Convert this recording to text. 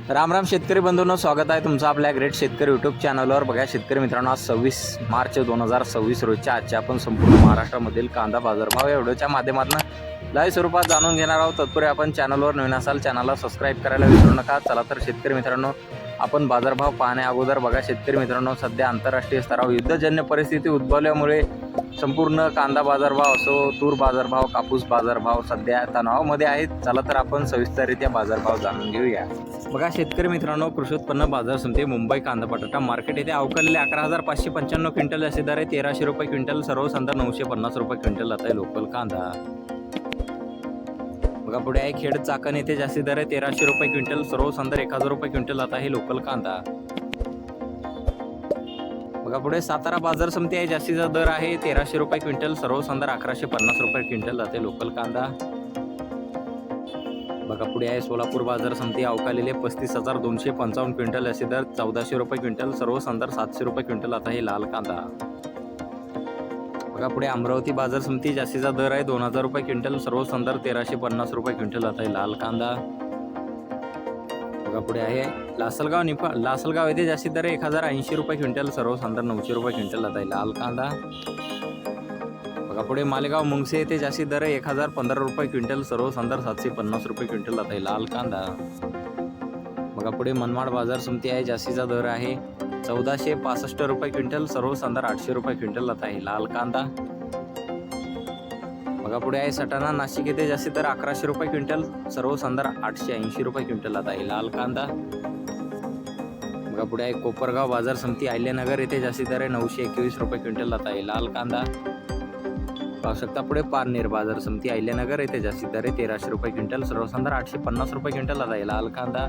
राम राम शेतकरी बंधूंनो, स्वागत आहे तुमचं आपल्या ग्रेट शेतकरी यूट्यूब चॅनलवर. बघा शेतकरी मित्रांनो, आज 26 मार्च 2026 रोजच्या आजच्या आपण संपूर्ण महाराष्ट्रामधील कांदा बाजारभाव या व्हिडिओच्या माध्यमातून लाईव्ह स्वरूपात जाणून घेणार आहोत. तत्पूर्वी आपण चॅनलवर नवीन असाल चॅनलला सबस्क्राईब करायला विसरू नका. चला तर शेतकरी मित्रांनो, आपण बाजारभाव पाहण्या अगोदर बघा शेतकरी मित्रांनो, सध्या आंतरराष्ट्रीय स्तरावर युद्धजन्य परिस्थिती उद्भवल्यामुळे संपूर्ण कांदा बाजारभाव असो, तूर बाजारभाव, कापूस बाजारभाव सध्या तणावामध्ये आहेत. चला तर आपण सविस्तररित्या बाजारभाव जाणून घेऊया. बघा शेतकरी मित्रांनो, कृषी उत्पन्न बाजार समिती मुंबई कांदा बटाटा मार्केट येथे अवकालेले 11,595 क्विंटल असे दर आहे. 1,300 रुपये क्विंटल, सर्वसाधारण 950 रुपये क्विंटल आता आहे लोकल कांदा. बघा पुढे आहे खेड चाकण येथे जास्ती दर आहे. 1,300 रुपये क्विंटल, सर्वसाधारण 1,000 रुपये क्विंटल आता आहे लोकल कांदा. बघा पुढे सातारा बाजार समिती आहे, जास्तीचा दर आहे 1,300 रुपये क्विंटल, सर्वसाधारण 1,150 रुपये क्विंटल आता आहे लोकल कांदा. बघा पुढे आहे सोलापूर बाजार समिती, अवकालेले 35,255 क्विंटल असे दर, 1,400 रुपये क्विंटल, सर्वसाधारण 700 रुपये क्विंटल आता आहे लाल कांदा. बघा पुढे अमरावती बाजार समिती, जास्तीचा दर आहे 2,000 रुपये क्विंटल, सर्वसाधारण 1,350 रुपये क्विंटल आता आहे लाल कांदा. बघा पुढे आहे लासलगाव येथे जास्ती दर आहे 1,080 रुपये क्विंटल, सर्वसाधारण 900 रुपये क्विंटल आता आहे लाल कांदा. बघा पुढे मालेगाव मुंगसे येथे जास्ती दर आहे 1,015 रुपये क्विंटल, सर्वसाधारण 750 रुपये क्विंटल आता आहे लाल कांदा. बघा पुढे मनमाड बाजार समिती आहे, जास्तीचा दर आहे 1,465 रुपये क्विंटल, सर्वसाधारण 800 रुपये क्विंटल आता आहे लाल कांदा. बघा पुढे आहे सटाणा नाशिक येथे जास्ती दर 1,100 रुपये क्विंटल, सर्वसाधारण 880 रुपये क्विंटल आता आहे लाल कांदा. बघा पुढे आहे कोपरगाव बाजार समिती अहिल्यानगर येथे जास्ती दर आहे 921 रुपये क्विंटल आता आहे लाल कांदा. पाहू शकता पुढे पारनेर बाजार समिती अहिल्यानगर येथे जास्ती दर आहे 1,300 रुपये क्विंटल, सर्वसाधारण 850 रुपये क्विंटल आता आहे लाल कांदा.